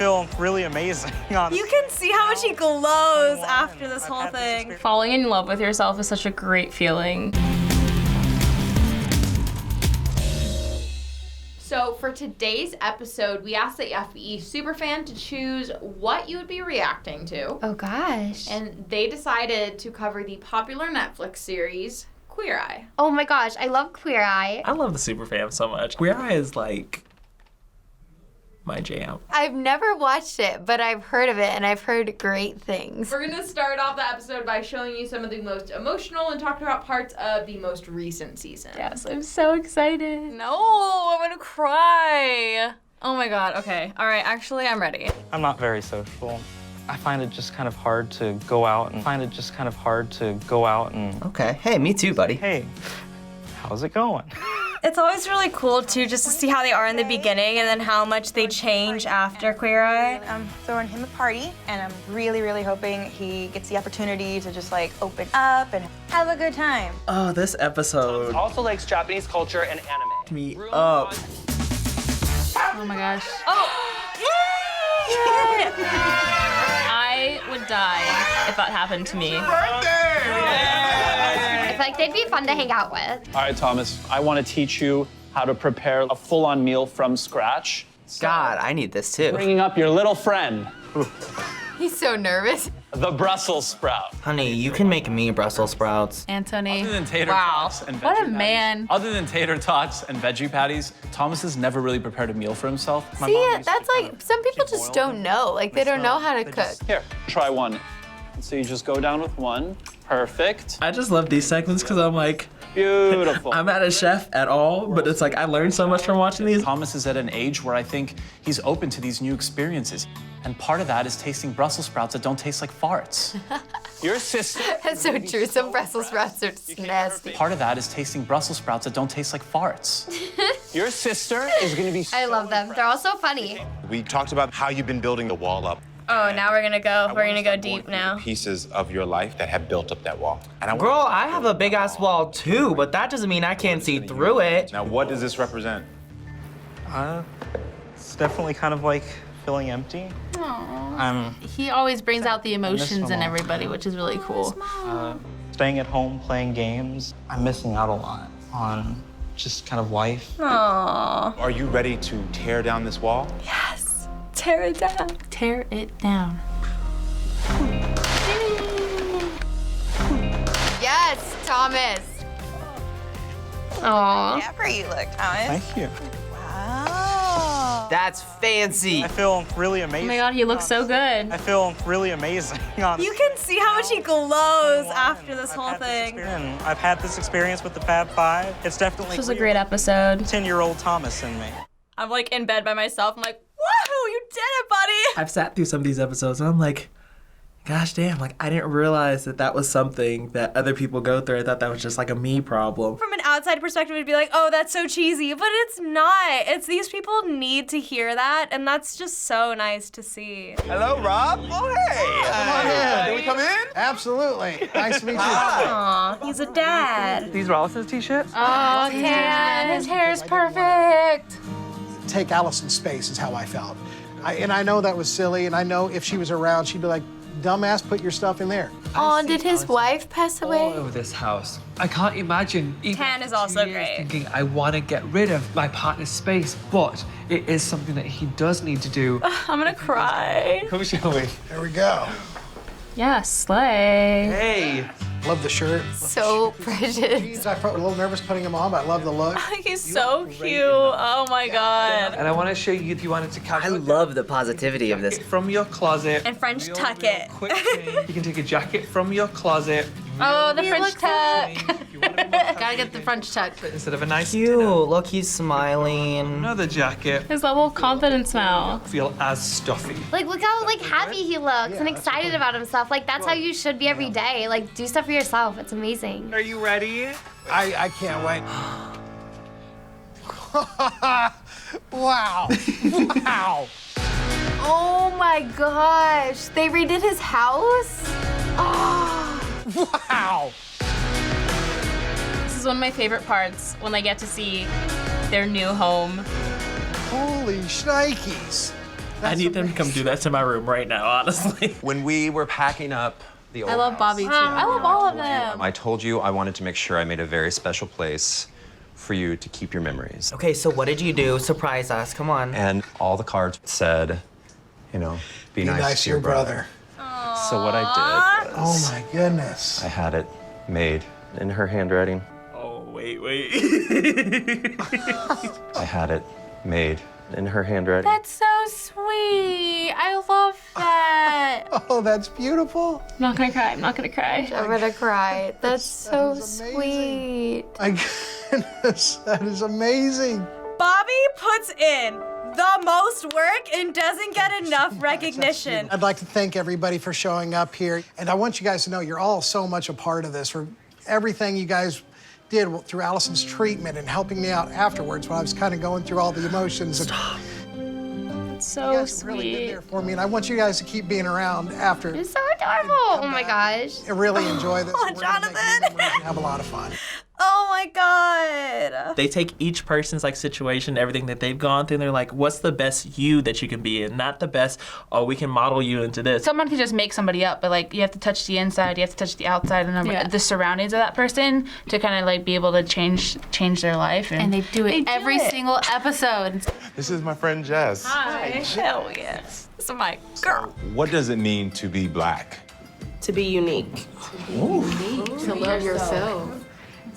feel really amazing. You can see how much he glows after this whole thing. Falling in love with yourself is such a great feeling. So for today's episode, we asked the FBE superfan to choose what you would be reacting to. Oh gosh. And they decided to cover the popular Netflix series, Queer Eye. Oh my gosh, I love Queer Eye. I love the Superfam so much. Queer Eye is like my jam. I've never watched it, but I've heard of it and I've heard great things. We're gonna start off the episode by showing you some of the most emotional and talked about parts of the most recent season. Yes, I'm so excited. No, I'm gonna cry. Oh my god, okay. All right, actually, I'm ready. I'm not very social. I find it just kind of hard to go out and Okay, hey, me too, buddy. Hey, how's it going? It's always really cool, too, just to see how they are in the beginning and then how much they change after Queer Eye. I'm throwing him a party, and I'm really, really hoping he gets the opportunity to just, like, open up and have a good time. Oh, this episode Also likes Japanese culture and anime. me up. Oh my gosh. Oh! I would die if that happened to me. I feel like they'd be fun to hang out with. All right, Thomas, I want to teach you how to prepare a full-on meal from scratch. God, I need this too. Bringing up your little friend, He's so nervous. the Brussels sprout. Honey, you can make me Brussels sprouts. Anthony. Other than tater Wow. tots and veggie What a patties- man. Other than tater tots and veggie patties, Thomas has never really prepared a meal for himself. See, that's like, some people just don't know. Like, they don't know how to cook. Here, try one. So you just go down with one. Perfect. I just love these segments because I'm like, Beautiful. I'm not a chef at all, but it's like I learned so much from watching these. Thomas is at an age where I think he's open to these new experiences. And part of that is tasting Brussels sprouts that don't taste like farts. Your sister. That's so true. Some Brussels sprouts are just nasty. Part of that is tasting Brussels sprouts that don't taste like farts. Your sister is going to be I love them. They're all so funny. We talked about how you've been building the wall up. Oh, now we're gonna go deep now. Pieces of your life that have built up that wall. And I Girl, I have a big ass wall too, but that doesn't mean I can't see through it. Now, what does this represent? It's definitely kind of like feeling empty. He always brings out the emotions my in mom. everybody, which is really cool. Staying at home, playing games. I'm missing out a lot on just kind of life. Aww. Are you ready to tear down this wall? Yes. Tear it down. Tear it down. Yes, Thomas. Aww. Yeah, for you look, Thomas. Thank you. Wow. That's fancy. I feel really amazing. Oh my god, he looks so good. I feel really amazing. You can see how much he glows after this whole thing. I've had this experience with the Fab Five. It's definitely This was a great episode. 10-year-old Thomas in me. I'm like in bed by myself. I'm like, woohoo, you did it, buddy. I've sat through some of these episodes and I'm like, gosh damn, like I didn't realize that that was something that other people go through. I thought that was just like a me problem. From an outside perspective, it'd be like, oh, that's so cheesy, but it's not. It's these people need to hear that, and that's just so nice to see. Hello, Rob. Oh, hey. Come on in. Can we come in? Absolutely. Nice to meet you. Aw, he's a dad. These are Alisyn's t-shirts? Oh, Tan, his hair is perfect. Take Alisyn's space is how I felt. And I know that was silly, and I know if she was around, she'd be like, dumbass, put your stuff in there. Oh, did his wife pass away? All over this house. I can't imagine even Tan is after 2 also years great. thinking I want to get rid of my partner's space, but it is something that he does need to do. I'm gonna cry. Come, shall we? There we go. Yeah, slay. Hey. Love the shirt. So precious. I felt a little nervous putting him on, but I love the look. He's so cute. Oh my god. And I want to show you if you wanted to I love the positivity of this. from your closet. And French tuck it. Quick change. You can take a jacket from your closet. Oh, the He French looks tuck. If you want to be more Gotta get the French tuck. instead of a nice Cute. dinner. Look, he's smiling. Another jacket. His level of confidence now. Feel as stuffy. Like, look how like happy he looks and excited about himself. Like, that's how you should be every day. Like, do stuff for yourself. It's amazing. Are you ready? I can't wait. Wow. Wow. Oh my gosh. They redid his house? Oh. Wow. This is one of my favorite parts, when they get to see their new home. Holy shnikes. I need them to come do that to my room right now, honestly. When we were packing up the old I love Bobby too. I love all of them. I told you I wanted to make sure I made a very special place for you to keep your memories. Okay, so what did you do? Surprise us, come on. And all the cards said, you know, be nice to your brother. So what I did was, Oh my goodness. I had it made in her handwriting. Oh, wait. I had it made in her handwriting. That's so sweet. I love that. Oh, that's beautiful. I'm not gonna cry. I'm not gonna cry. I'm gonna cry. That's so is sweet. My goodness, that is amazing. Bobby puts in the most work and doesn't get enough recognition. I'd like to thank everybody for showing up here. And I want you guys to know you're all so much a part of this. For everything you guys did through Alisyn's treatment and helping me out afterwards when I was kind of going through all the emotions. Stop. It's so you guys have really been there for me, and I want you guys to keep being around after. It's so adorable. Oh my gosh. I really enjoy this. Oh, We're gonna make new memories and have a lot of fun. Oh my God. They take each person's like situation, everything that they've gone through, and they're like, what's the best you that you can be in? Not the best, oh, we can model you into this. Someone can just make somebody up, but like you have to touch the inside, you have to touch the outside, and the surroundings of that person to kind of like be able to change their life. And they do it every single episode. This is my friend Jess. Hi. Hell yes. This is my girl. What does it mean to be black? To be unique. To love yourself.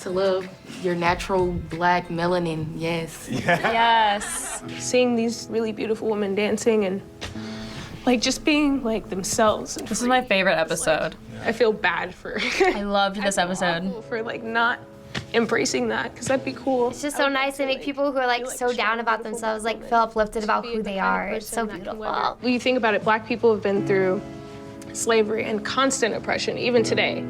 To love your natural black melanin, yes. Yes. Seeing these really beautiful women dancing and like just being like themselves. This is my favorite episode. I feel bad for I loved this episode. For like not embracing that, because that'd be cool. It's just so nice to make people who are like so down about themselves like feel uplifted about who they are. It's so beautiful. When you think about it, Black people have been through slavery and constant oppression, even today.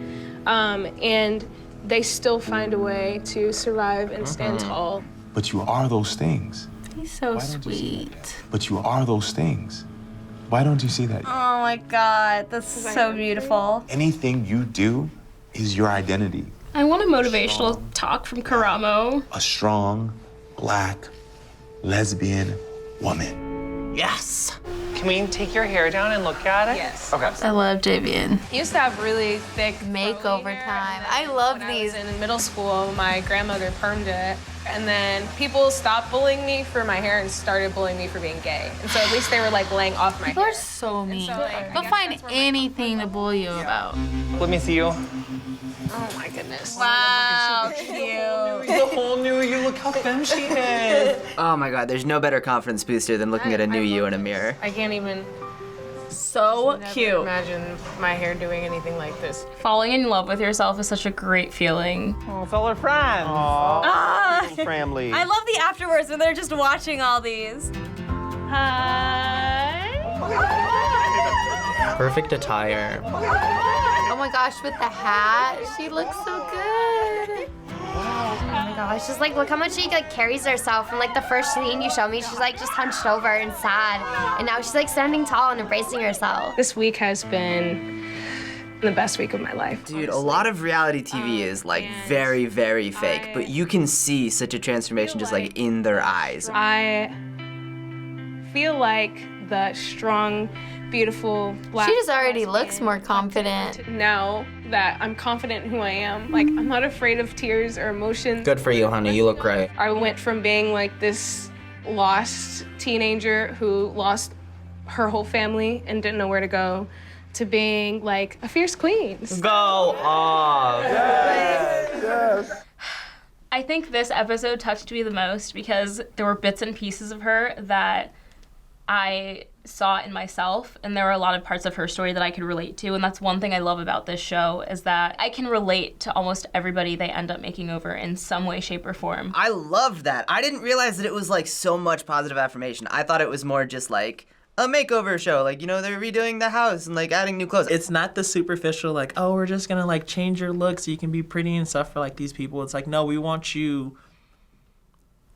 And they still find a way to survive and stand tall. But you are those things. He's so sweet. But you are those things. Why don't you see that? Oh my God, that's so beautiful. Anything you do is your identity. I want a motivational talk from Karamo. A strong, black, lesbian woman. Yes. Can we take your hair down and look at it? Yes. Okay. I love Javian. He used to have really thick Makeover time. I love these. In middle school, my grandmother permed it. And then people stopped bullying me for my hair and started bullying me for being gay. And so at least they were like laying off my People hair. are so mean. So, like, They'll find anything to bully you about. Let me see you. Oh my goodness. Wow, cute. The whole new you. Look how femme she is. Oh my God, there's no better confidence booster than looking at a new you in a mirror. I can't even So cute. imagine my hair doing anything like this. Falling in love with yourself is such a great feeling. Oh, fellow friends. Ah. Family. I love the afterwards when they're just watching all these. Hi. Perfect attire. Oh my gosh, with the hat, she looks so good. Oh my gosh, just like look how much she like carries herself. And like the first scene you showed me, she's like just hunched over and sad. And now she's like standing tall and embracing herself. This week has been the best week of my life. Dude, a lot of reality TV is like very, very fake, but you can see such a transformation just like in their eyes. I feel like the strong, beautiful black. She just already looks more confident. Now that I'm confident in who I am, like I'm not afraid of tears or emotions. Good for you, honey. You look great. I went from being like this lost teenager who lost her whole family and didn't know where to go, to being like a fierce queen. Go off. Yes. I think this episode touched me the most because there were bits and pieces of her that I saw in myself, and there were a lot of parts of her story that I could relate to, and that's one thing I love about this show is that I can relate to almost everybody they end up making over in some way, shape, or form. I love that. I didn't realize that it was like so much positive affirmation. I thought it was more just like a makeover show. Like, you know, they're redoing the house and like adding new clothes. It's not the superficial like, oh, we're just gonna like change your look so you can be pretty and stuff for like these people. It's like, no, we want you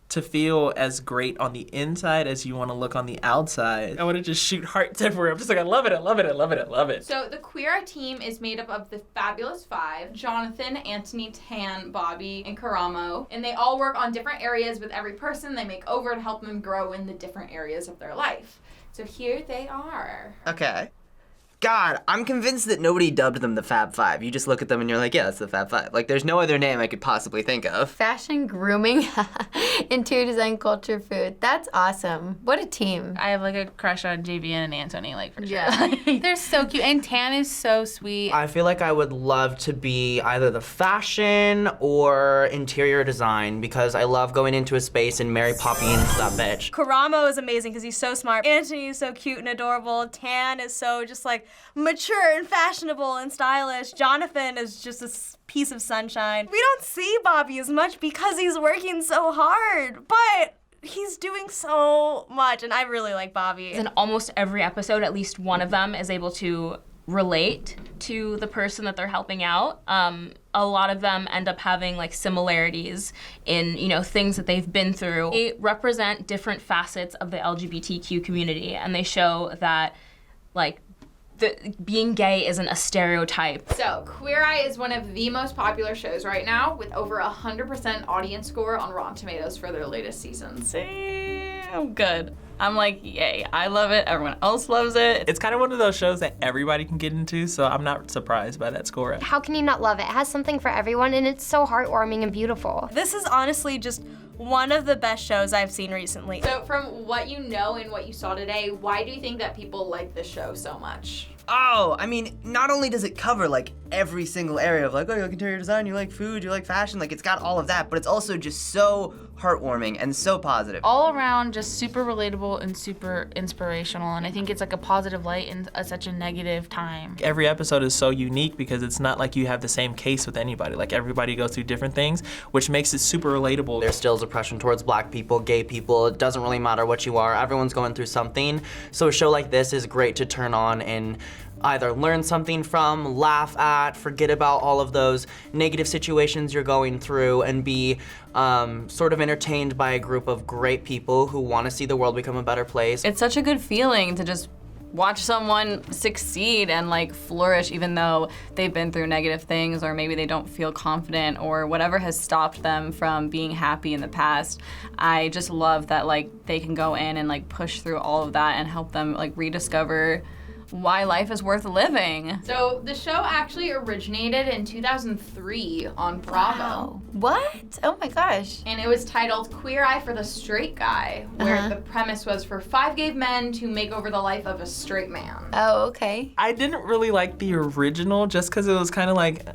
to feel as great on the inside as you want to look on the outside. I want to just shoot hearts everywhere. I'm just like, I love it, I love it, I love it, I love it. So the Queer team is made up of the Fabulous Five, Jonathan, Anthony, Tan, Bobby, and Karamo. And they all work on different areas with every person they make over to help them grow in the different areas of their life. So here they are. Okay. God, I'm convinced that nobody dubbed them the Fab Five. You just look at them and you're like, yeah, that's the Fab Five. Like, there's no other name I could possibly think of. Fashion, grooming, interior design, culture, food. That's awesome. What a team. I have like a crush on JVN and Anthony, like for sure. Yeah. They're so cute. And Tan is so sweet. I feel like I would love to be either the fashion or interior design because I love going into a space and Mary Poppins that bitch. Karamo is amazing because he's so smart. Anthony is so cute and adorable. Tan is so just like mature and fashionable and stylish. Jonathan is just a piece of sunshine. We don't see Bobby as much because he's working so hard, but he's doing so much, and I really like Bobby. In almost every episode, at least one of them is able to relate to the person that they're helping out. A lot of them end up having like similarities in, you know, things that they've been through. They represent different facets of the LGBTQ community, and they show that like being gay isn't a stereotype. So, Queer Eye is one of the most popular shows right now, with over 100% audience score on Rotten Tomatoes for their latest seasons. I'm good. I'm like, yay, I love it, everyone else loves it. It's kind of one of those shows that everybody can get into, so I'm not surprised by that score. How can you not love it? It has something for everyone, and it's so heartwarming and beautiful. This is honestly just one of the best shows I've seen recently. So from what you know and what you saw today, why do you think that people like this show so much? Oh, I mean, not only does it cover like every single area of like, oh, you like interior design, you like food, you like fashion, like it's got all of that, but it's also just so heartwarming and so positive. All around just super relatable and super inspirational, and I think it's like a positive light in such a negative time. Every episode is so unique because it's not like you have the same case with anybody. Like everybody goes through different things, which makes it super relatable. There still is oppression towards black people, gay people. It doesn't really matter what you are. Everyone's going through something. So a show like this is great to turn on and either learn something from, laugh at, forget about all of those negative situations you're going through, and be sort of entertained by a group of great people who want to see the world become a better place. It's such a good feeling to just watch someone succeed and like flourish even though they've been through negative things, or maybe they don't feel confident, or whatever has stopped them from being happy in the past. I just love that like they can go in and like push through all of that and help them like rediscover why life is worth living. So the show actually originated in 2003 on Bravo. Wow. What? Oh my gosh. And it was titled Queer Eye for the Straight Guy, where the premise was for 5 gay men to make over the life of a straight man. Oh, okay. I didn't really like the original just because it was kind of like,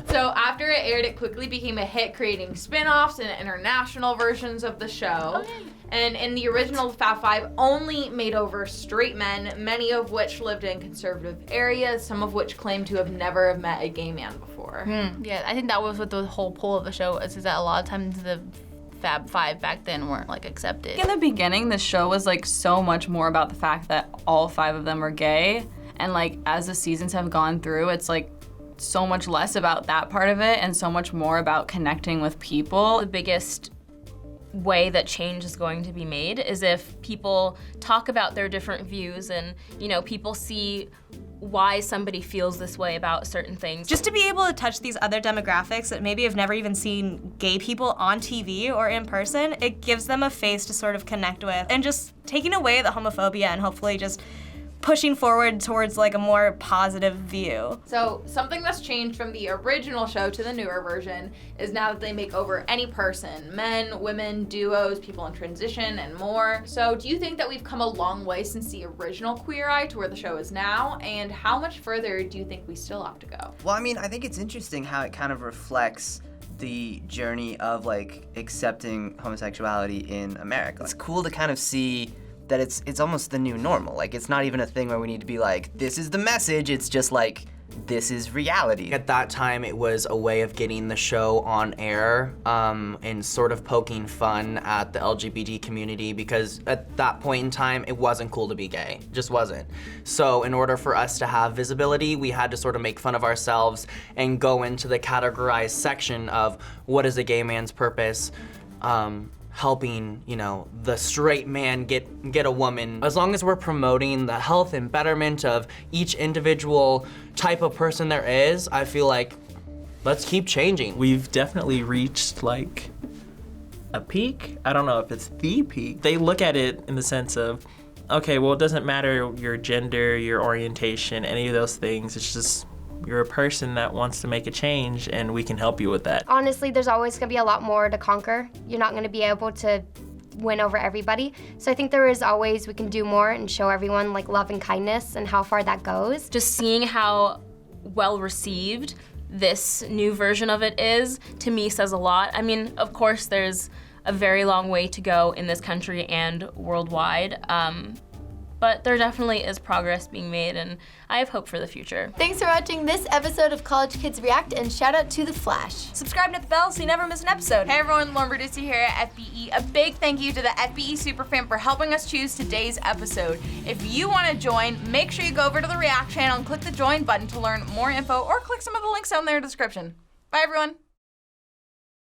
So after it aired, it quickly became a hit, creating spin-offs and international versions of the show. And in the original, Fab Five only made over straight men, many of which lived in conservative areas, some of which claimed to have never met a gay man before. Yeah, I think that was what the whole pull of the show is that a lot of times the Fab Five back then weren't like accepted. In the beginning, the show was like so much more about the fact that all 5 of them are gay, and like as the seasons have gone through, it's like so much less about that part of it and so much more about connecting with people. The biggest way that change is going to be made is if people talk about their different views and, you know, people see why somebody feels this way about certain things. Just to be able to touch these other demographics that maybe have never even seen gay people on TV or in person, it gives them a face to sort of connect with, and just taking away the homophobia and hopefully just pushing forward towards like a more positive view. So something that's changed from the original show to the newer version is now that they make over any person, men, women, duos, people in transition, and more. So do you think that we've come a long way since the original Queer Eye to where the show is now? And how much further do you think we still have to go? Well, I mean, I think it's interesting how it kind of reflects the journey of like accepting homosexuality in America. It's cool to kind of see that it's almost the new normal. Like, it's not even a thing where we need to be like, this is the message, it's just like, this is reality. At that time, it was a way of getting the show on air and sort of poking fun at the LGBT community, because at that point in time, it wasn't cool to be gay. It just wasn't. So in order for us to have visibility, we had to sort of make fun of ourselves and go into the categorized section of what is a gay man's purpose, helping, you know, the straight man get a woman. As long as we're promoting the health and betterment of each individual type of person there is, I feel like let's keep changing. We've definitely reached like a peak. I don't know if it's the peak. They look at it in the sense of, okay, well, it doesn't matter your gender, your orientation, any of those things. It's just you're a person that wants to make a change, and we can help you with that. Honestly, there's always gonna be a lot more to conquer. You're not gonna be able to win over everybody. So I think there is always, we can do more and show everyone like love and kindness and how far that goes. Just seeing how well received this new version of it is, to me, says a lot. I mean, of course, there's a very long way to go in this country and worldwide, but there definitely is progress being made, and I have hope for the future. Thanks for watching this episode of College Kids React, and shout out to The Flash. Subscribe and hit the bell so you never miss an episode. Hey everyone, Lauren Berducci here at FBE. A big thank you to the FBE Superfan for helping us choose today's episode. If you want to join, make sure you go over to the React channel and click the join button to learn more info, or click some of the links down there in the description. Bye everyone.